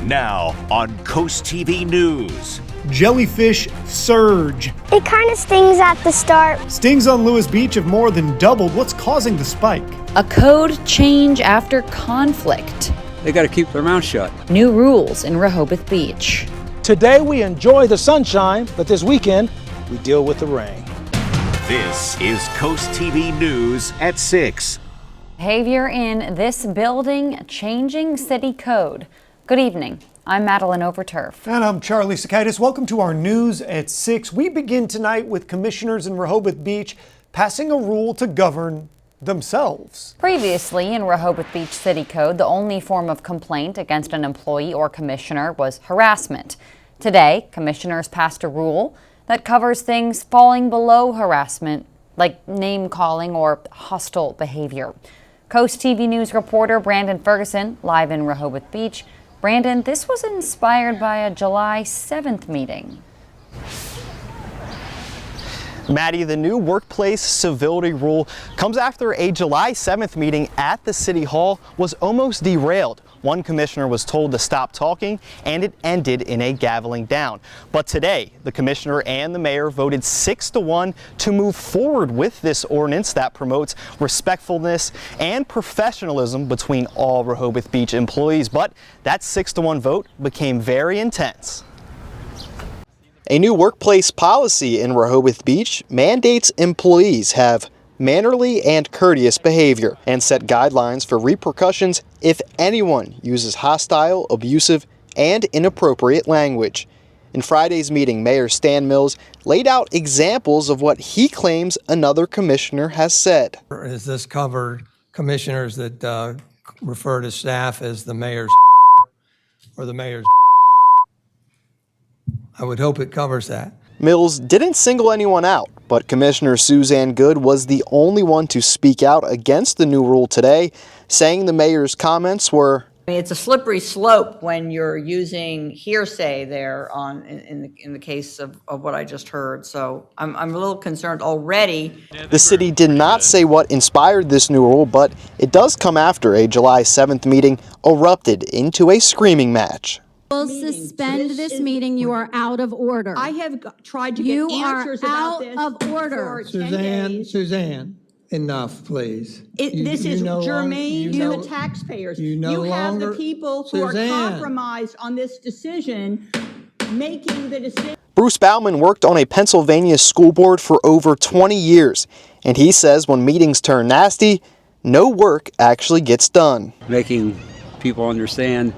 Now on CoastTV News. Jellyfish surge. It kind of stings at the start. Stings on Lewis Beach have more than doubled. What's causing the spike? A code change after conflict. They got to keep their mouth shut. New rules in Rehoboth Beach. Today we enjoy the sunshine, but this weekend we deal with the rain. This is CoastTV News at 6. Behavior in this building changing city code. Good evening. I'm Madeline Overturf. And I'm Charlie Sakaitis. Welcome to our News at 6. We begin tonight with commissioners in Rehoboth Beach passing a rule to govern themselves. Previously in Rehoboth Beach City Code, the only form of complaint against an employee or commissioner was harassment. Today, commissioners passed a rule that covers things falling below harassment, like name-calling or hostile behavior. CoastTV News reporter Brandon Ferguson, live in Rehoboth Beach. Brandon, this was inspired by a July 7th meeting. Maddie, the new workplace civility rule comes after a July 7th meeting at the City Hall was almost derailed. One commissioner was told to stop talking, and it ended in a gaveling down. But today, the commissioner and the mayor voted 6-1 to move forward with this ordinance that promotes respectfulness and professionalism between all Rehoboth Beach employees. But that 6-1 vote became very intense. A new workplace policy in Rehoboth Beach mandates employees have mannerly and courteous behavior and set guidelines for repercussions if anyone uses hostile, abusive, and inappropriate language. In Friday's meeting, Mayor Stan Mills laid out examples of what he claims another commissioner has said. Does this cover commissioners that refer to staff as the mayor's or the mayor's? I would hope it covers that. Mills didn't single anyone out, but Commissioner Suzanne Good was the only one to speak out against the new rule today, saying the mayor's comments were, it's a slippery slope when you're using hearsay there in the case of what I just heard. So I'm a little concerned already. The city did not say what inspired this new rule, but it does come after a July 7th meeting erupted into a screaming match. We'll suspend this meeting. You are out of order. I have tried to get answers about this. You are out of order. Suzanne, enough, please. This is germane to the taxpayers. You have the people who are compromised on this decision making the decision. Bruce Bauman worked on a Pennsylvania school board for over 20 years, and he says when meetings turn nasty, no work actually gets done. Making people understand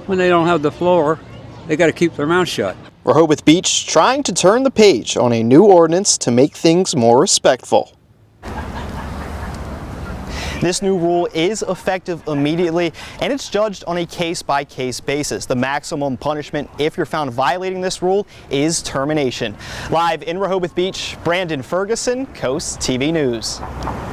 when they don't have the floor, they got to keep their mouth shut. Rehoboth Beach trying to turn the page on a new ordinance to make things more respectful. This new rule is effective immediately, and it's judged on a case-by-case basis. The maximum punishment, if you're found violating this rule, is termination. Live in Rehoboth Beach, Brandon Ferguson, CoastTV News.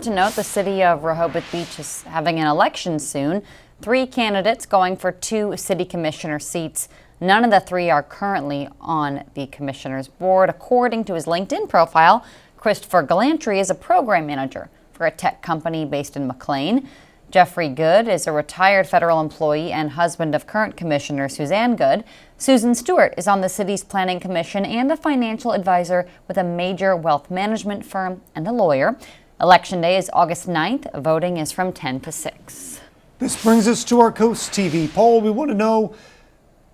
To note, the city of Rehoboth Beach is having an election soon. 3 candidates going for 2 city commissioner seats. None of the 3 are currently on the commissioner's board. According to his LinkedIn profile, Christopher Galantry is a program manager for a tech company based in McLean. Jeffrey Good is a retired federal employee and husband of current commissioner Suzanne Good. Susan Stewart is on the city's planning commission and a financial advisor with a major wealth management firm and a lawyer. Election day is August 9th. Voting is from 10 to 6. This brings us to our Coast TV poll. We want to know,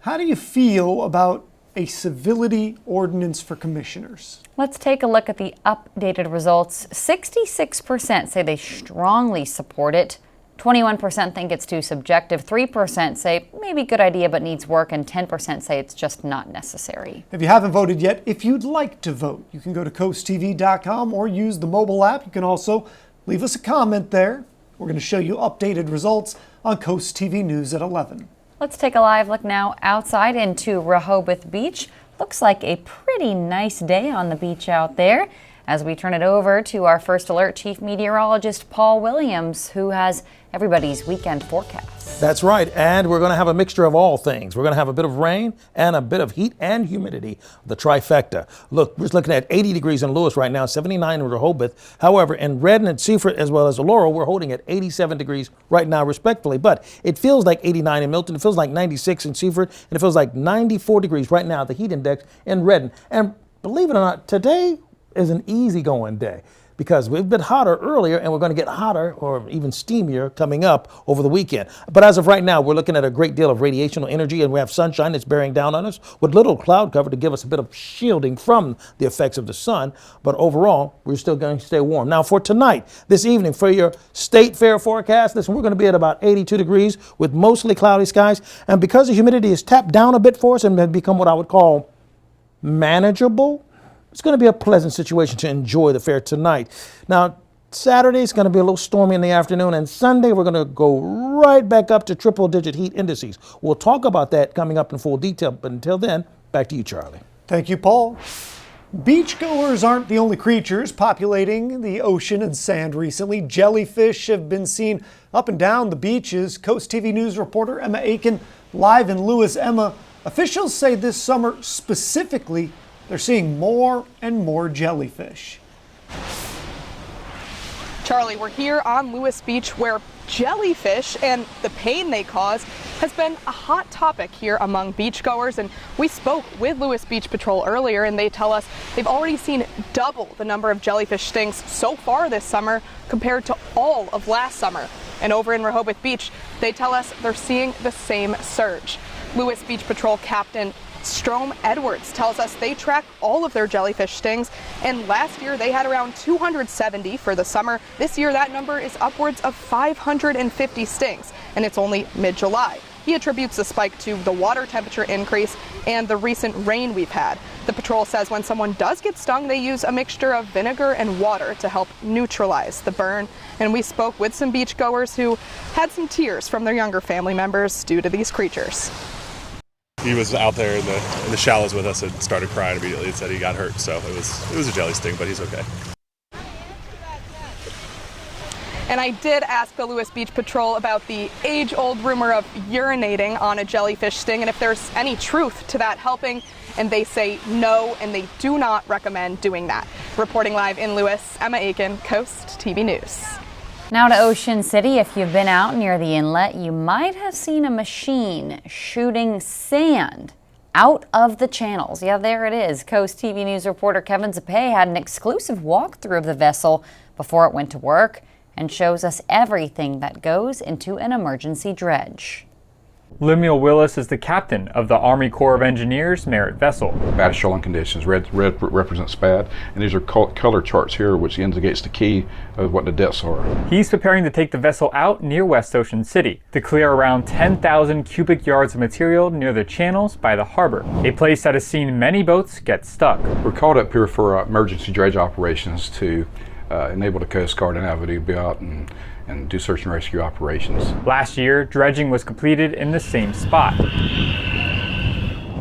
how do you feel about a civility ordinance for commissioners? Let's take a look at the updated results. 66% say they strongly support it. 21% think it's too subjective. 3% say maybe good idea but needs work, and 10% say it's just not necessary. If you haven't voted yet, if you'd like to vote, you can go to coasttv.com or use the mobile app. You can also leave us a comment there. We're going to show you updated results on Coast TV News at 11. Let's take a live look now outside into Rehoboth Beach. Looks like a pretty nice day on the beach out there. As we turn it over to our First Alert Chief Meteorologist Paul Williams, who has everybody's weekend forecast. That's right, and we're going to have a mixture of all things. We're going to have a bit of rain and a bit of heat and humidity, the trifecta. Look, we're looking at 80 degrees in Lewis right now, 79 in Rehoboth. However, in Redden and Seaford, as well as Laurel, we're holding at 87 degrees right now, respectively. But it feels like 89 in Milton, it feels like 96 in Seaford, and it feels like 94 degrees right now, the heat index in Redden. And believe it or not, today is an easygoing day, because we've been hotter earlier and we're going to get hotter or even steamier coming up over the weekend. But as of right now, we're looking at a great deal of radiational energy, and we have sunshine that's bearing down on us with little cloud cover to give us a bit of shielding from the effects of the sun. But overall, we're still going to stay warm. Now for tonight, this evening, for your state fair forecast, listen, we're going to be at about 82 degrees with mostly cloudy skies. And because the humidity is tapped down a bit for us and has become what I would call manageable, it's going to be a pleasant situation to enjoy the fair tonight. Now, Saturday is going to be a little stormy in the afternoon, and Sunday we're going to go right back up to triple-digit heat indices. We'll talk about that coming up in full detail, but until then, back to you, Charlie. Thank you, Paul. Beachgoers aren't the only creatures populating the ocean and sand recently. Jellyfish have been seen up and down the beaches. Coast TV News reporter Emma Aiken live in Lewis. Emma, officials say this summer specifically they're seeing more and more jellyfish. Charlie, we're here on Lewis Beach where jellyfish and the pain they cause has been a hot topic here among beachgoers. And we spoke with Lewis Beach Patrol earlier, and they tell us they've already seen double the number of jellyfish stings so far this summer compared to all of last summer. And over in Rehoboth Beach, they tell us they're seeing the same surge. Lewis Beach Patrol Captain Strom Edwards tells us they track all of their jellyfish stings, and last year they had around 270 for the summer. This year that number is upwards of 550 stings, and it's only mid-July. He attributes the spike to the water temperature increase and the recent rain we've had. The patrol says when someone does get stung, they use a mixture of vinegar and water to help neutralize the burn. And we spoke with some beachgoers who had some tears from their younger family members due to these creatures. He was out there in the shallows with us and started crying immediately and said he got hurt. So it was a jelly sting, but he's okay. And I did ask the Lewis Beach Patrol about the age-old rumor of urinating on a jellyfish sting and if there's any truth to that helping. And they say no, and they do not recommend doing that. Reporting live in Lewis, Emma Aiken, Coast TV News. Now to Ocean City. If you've been out near the inlet, you might have seen a machine shooting sand out of the channels. Yeah, there it is. Coast TV News reporter Kevin Zapay had an exclusive walkthrough of the vessel before it went to work and shows us everything that goes into an emergency dredge. Lemuel Willis is the captain of the Army Corps of Engineers Merit vessel. Bad shoaling conditions. Red represents bad, and these are color charts here, which indicates the key of what the depths are. He's preparing to take the vessel out near West Ocean City to clear around 10,000 cubic yards of material near the channels by the harbor, a place that has seen many boats get stuck. We're called up here for emergency dredge operations to enable the Coast Guard and Navy to be out and do search and rescue operations. Last year, dredging was completed in the same spot.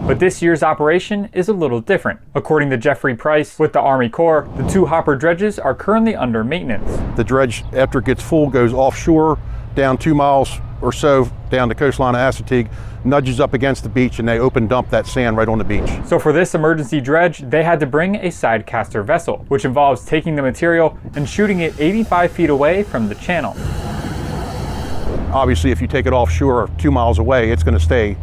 But this year's operation is a little different. According to Jeffrey Price with the Army Corps, the two hopper dredges are currently under maintenance. The dredge, after it gets full, goes offshore down 2 miles or so down the coastline of Assateague, nudges up against the beach, and they open dump that sand right on the beach. So for this emergency dredge, they had to bring a sidecaster vessel, which involves taking the material and shooting it 85 feet away from the channel. Obviously, if you take it offshore 2 miles away, it's going to stay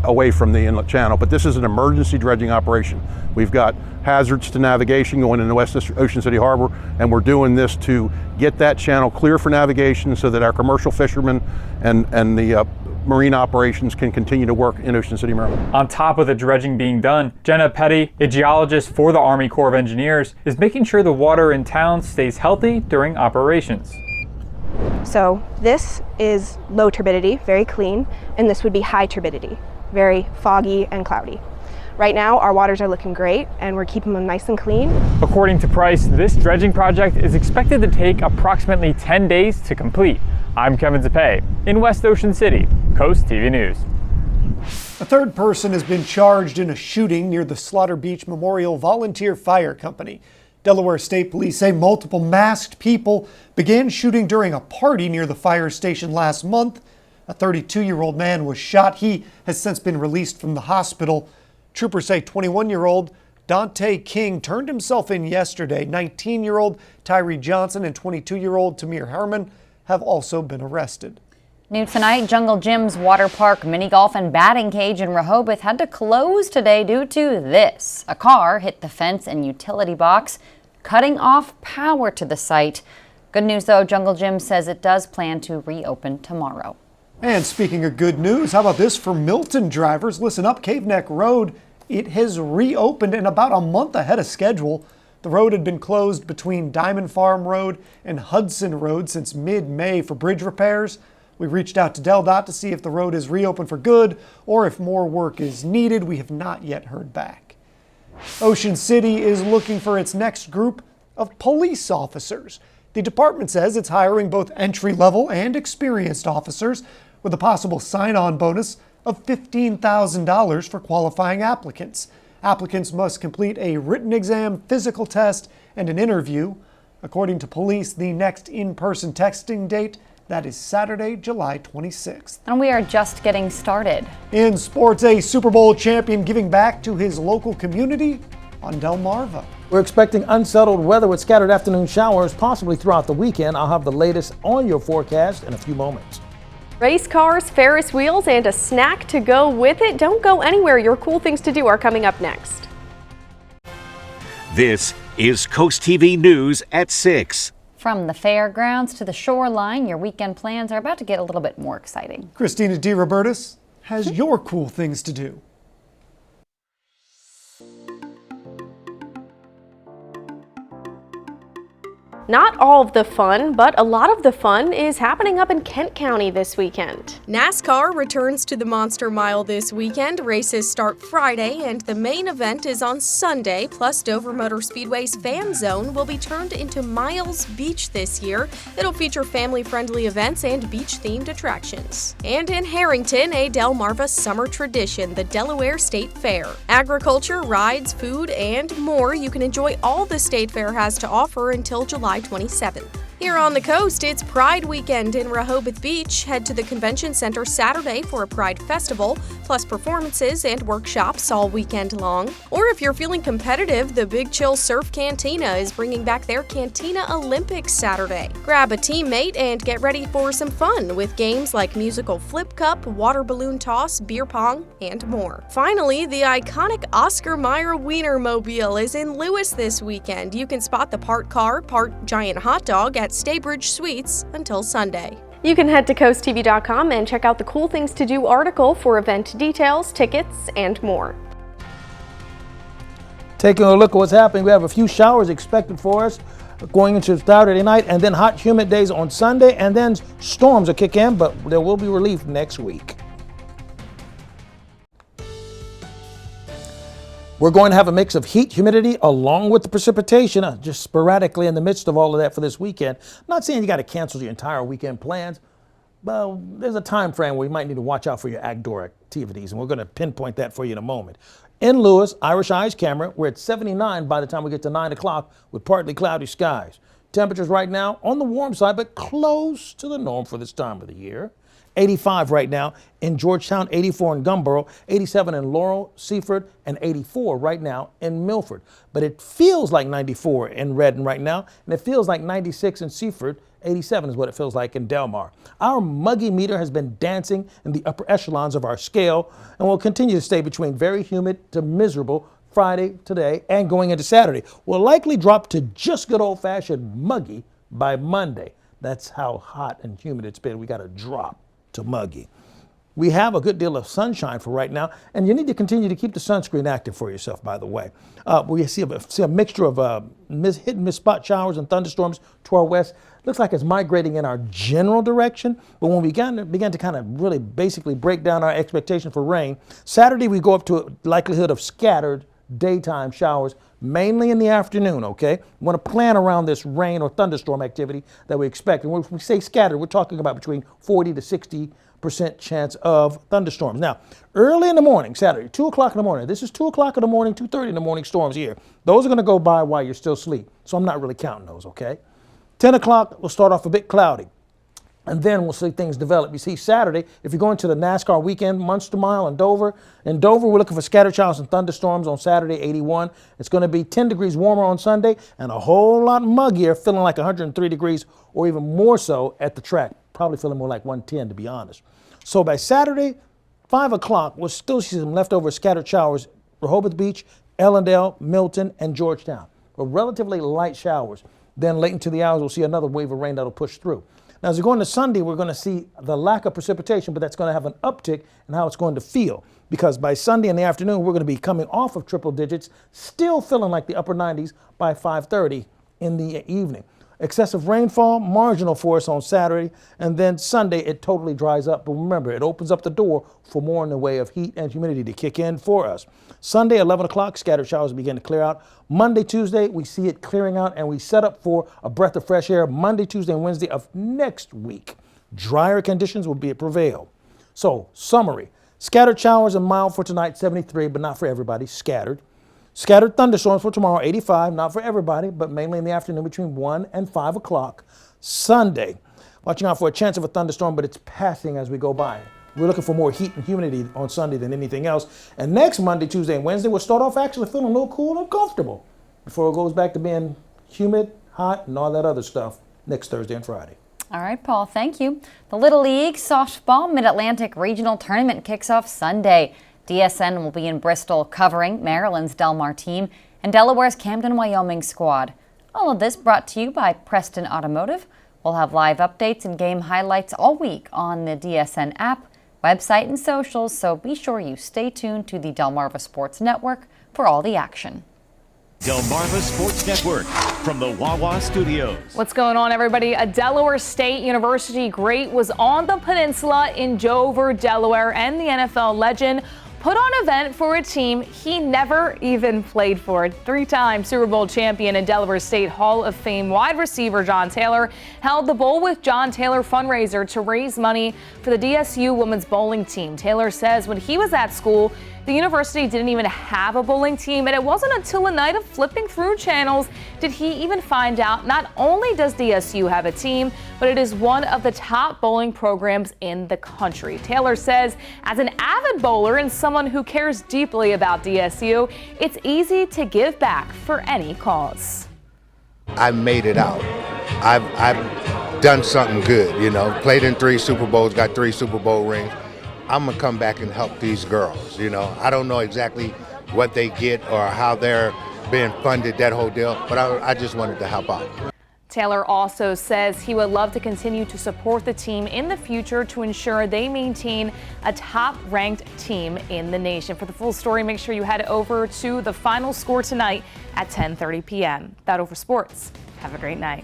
away from the inlet channel, but this is an emergency dredging operation. We've got hazards to navigation going into West Ocean City Harbor, and we're doing this to get that channel clear for navigation so that our commercial fishermen and the marine operations can continue to work in Ocean City, Maryland. On top of the dredging being done, Jenna Petty, a geologist for the Army Corps of Engineers, is making sure the water in town stays healthy during operations. So this is low turbidity, very clean, and this would be high turbidity, very foggy and cloudy. Right now, our waters are looking great, and we're keeping them nice and clean. According to Price, this dredging project is expected to take approximately 10 days to complete. I'm Kevin Zapay in West Ocean City, Coast TV News. A third person has been charged in a shooting near the Slaughter Beach Memorial Volunteer Fire Company. Delaware State Police say multiple masked people began shooting during a party near the fire station last month. A 32-year-old man was shot. He has since been released from the hospital. Troopers say 21-year-old Dante King turned himself in yesterday. 19-year-old Tyree Johnson and 22-year-old Tamir Herman have also been arrested. New tonight, Jungle Gym's water park, mini golf, and batting cage in Rehoboth had to close today due to this. A car hit the fence and utility box, cutting off power to the site. Good news though, Jungle Gym says it does plan to reopen tomorrow. And speaking of good news, how about this for Milton drivers? Listen up, Cave Neck Road, it has reopened and about a month ahead of schedule. The road had been closed between Diamond Farm Road and Hudson Road since mid-May for bridge repairs. We reached out to DelDOT to see if the road is reopened for good or if more work is needed. We have not yet heard back. Ocean City is looking for its next group of police officers. The department says it's hiring both entry-level and experienced officers with a possible sign-on bonus of $15,000 for qualifying applicants. Applicants must complete a written exam, physical test, and an interview. According to police, the next in-person testing date, that is Saturday, July 26th. And we are just getting started. In sports, a Super Bowl champion giving back to his local community on Delmarva. We're expecting unsettled weather with scattered afternoon showers, possibly throughout the weekend. I'll have the latest on your forecast in a few moments. Race cars, Ferris wheels, and a snack to go with it. Don't go anywhere. Your cool things to do are coming up next. This is Coast TV News at 6. From the fairgrounds to the shoreline, your weekend plans are about to get a little bit more exciting. Christina DiRobertis has your cool things to do. Not all of the fun, but a lot of the fun is happening up in Kent County this weekend. NASCAR returns to the Monster Mile this weekend. Races start Friday, and the main event is on Sunday. Plus, Dover Motor Speedway's Fan Zone will be turned into Miles Beach this year. It'll feature family-friendly events and beach-themed attractions. And in Harrington, a Delmarva summer tradition, the Delaware State Fair. Agriculture, rides, food, and more. You can enjoy all the State Fair has to offer until July 27th. Here on the coast, it's Pride Weekend in Rehoboth Beach. Head to the Convention Center Saturday for a Pride Festival, plus performances and workshops all weekend long. Or if you're feeling competitive, the Big Chill Surf Cantina is bringing back their Cantina Olympics Saturday. Grab a teammate and get ready for some fun with games like musical flip cup, water balloon toss, beer pong, and more. Finally, the iconic Oscar Mayer Wienermobile is in Lewis this weekend. You can spot the part car, part giant hot dog at Staybridge Suites until Sunday. You can head to CoastTV.com and check out the Cool Things to Do article for event details, tickets, and more. Taking a look at what's happening, we have a few showers expected for us going into Saturday night, and then hot, humid days on Sunday, and then storms will kick in, but there will be relief next week. We're going to have a mix of heat, humidity, along with the precipitation, just sporadically in the midst of all of that for this weekend. I'm not saying you got to cancel your entire weekend plans. Well, there's a time frame where you might need to watch out for your outdoor activities, and we're going to pinpoint that for you in a moment. In Lewis, Irish Eyes camera, we're at 79 by the time we get to 9 o'clock with partly cloudy skies. Temperatures right now on the warm side, but close to the norm for this time of the year. 85 right now in Georgetown, 84 in Gumboro, 87 in Laurel, Seaford, and 84 right now in Milford. But it feels like 94 in Redden right now, and it feels like 96 in Seaford. 87 is what it feels like in Delmar. Our muggy meter has been dancing in the upper echelons of our scale and will continue to stay between very humid to miserable Friday, today, and going into Saturday. Will likely drop to just good old-fashioned muggy by Monday. That's how hot and humid it's been. We got a drop to muggy. We have a good deal of sunshine for right now, and you need to continue to keep the sunscreen active for yourself, by the way. We see a mixture of hit and miss spot showers and thunderstorms to our west. Looks like it's migrating in our general direction, but when we began to kind of really basically break down our expectation for rain, Saturday we go up to a likelihood of scattered daytime showers, mainly in the afternoon, okay? We want to plan around this rain or thunderstorm activity that we expect. And when we say scattered, we're talking about between 40 to 60 50% chance of thunderstorms. Now, early in the morning, Saturday, 2 o'clock in the morning. This is 2 o'clock in the morning, 2:30 in the morning storms here. Those are going to go by while you're still asleep. So I'm not really counting those, okay? 10 o'clock, we'll start off a bit cloudy. And then we'll see things develop. You see, Saturday, if you're going to the NASCAR weekend, Munster Mile in Dover. In Dover, we're looking for scattered showers and thunderstorms on Saturday, 81. It's going to be 10 degrees warmer on Sunday and a whole lot muggier, feeling like 103 degrees or even more so at the track. Probably feeling more like 110, to be honest. So by Saturday, 5 o'clock, we'll still see some leftover scattered showers, Rehoboth Beach, Ellendale, Milton, and Georgetown. But relatively light showers. Then late into the hours, we'll see another wave of rain that'll push through. Now, as we go into Sunday, we're going to see the lack of precipitation, but that's going to have an uptick in how it's going to feel. Because by Sunday in the afternoon, we're going to be coming off of triple digits, still feeling like the upper 90s by 5:30 in the evening. Excessive rainfall, marginal for us on Saturday, and then Sunday it totally dries up. But remember, it opens up the door for more in the way of heat and humidity to kick in for us. Sunday, 11 o'clock, scattered showers begin to clear out. Monday, Tuesday, we see it clearing out, and we set up for a breath of fresh air Monday, Tuesday, and Wednesday of next week. Drier conditions will prevail. So, summary. Scattered showers and mild for tonight, 73, but not for everybody, scattered. Scattered thunderstorms for tomorrow, 85, not for everybody, but mainly in the afternoon between 1 and 5 o'clock. Sunday, watching out for a chance of a thunderstorm, but it's passing as we go by. We're looking for more heat and humidity on Sunday than anything else. And next Monday, Tuesday, and Wednesday, we'll start off actually feeling a little cool and comfortable before it goes back to being humid, hot, and all that other stuff next Thursday and Friday. All right, Paul, thank you. The Little League Softball Mid-Atlantic Regional Tournament kicks off Sunday. DSN will be in Bristol covering Maryland's Del Mar team and Delaware's Camden, Wyoming squad. All of this brought to you by Preston Automotive. We'll have live updates and game highlights all week on the DSN app, website, and socials, so be sure you stay tuned to the Delmarva Sports Network for all the action. Delmarva Sports Network from the Wawa Studios. What's going on, everybody? A Delaware State University great was on the peninsula in Dover, Delaware, and the NFL legend put on an event for a team he never even played for. Three-time Super Bowl champion and Delaware State Hall of Fame wide receiver John Taylor held the Bowl with John Taylor fundraiser to raise money for the DSU women's bowling team. Taylor says when he was at school, the university didn't even have a bowling team, and it wasn't until a night of flipping through channels did he even find out not only does DSU have a team, but it is one of the top bowling programs in the country. Taylor says, as an avid bowler and someone who cares deeply about DSU, it's easy to give back for any cause. I made it out. I've done something good, you know, played in 3 Super Bowls, got 3 Super Bowl rings. I'm gonna come back and help these girls, you know. I don't know exactly what they get or how they're being funded, that whole deal, but I just wanted to help out. Taylor also says he would love to continue to support the team in the future to ensure they maintain a top-ranked team in the nation. For the full story, make sure you head over to the final score tonight at 10:30 p.m. That over sports. Have a great night.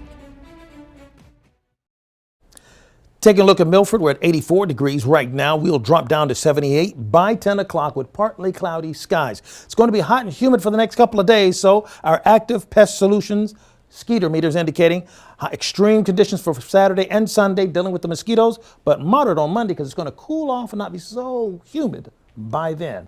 Taking a look at Milford, we're at 84 degrees right now. We'll drop down to 78 by 10 o'clock with partly cloudy skies. It's going to be hot and humid for the next couple of days, so our active pest solutions mosquito meters indicating extreme conditions for Saturday and Sunday dealing with the mosquitoes, but moderate on Monday because it's going to cool off and not be so humid by then.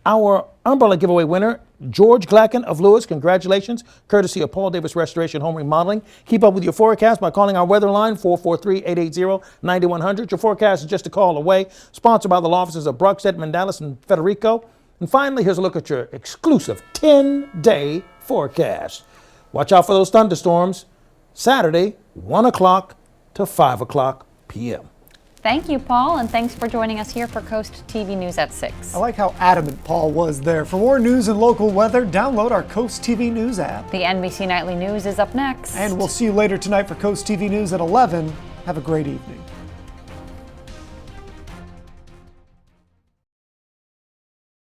Our umbrella giveaway winner, George Glacken of Lewis, congratulations, courtesy of Paul Davis Restoration Home Remodeling. Keep up with your forecast by calling our weather line, 443-880-9100. Your forecast is just a call away. Sponsored by the law offices of Bruckstedt, Mandalis, and Federico. And finally, here's a look at your exclusive 10-day forecast. Watch out for those thunderstorms. Saturday, 1 o'clock to 5 o'clock p.m. Thank you, Paul, and thanks for joining us here for Coast TV News at 6. I like how adamant Paul was there. For more news and local weather, download our Coast TV News app. The NBC Nightly News is up next. And we'll see you later tonight for Coast TV News at 11. Have a great evening.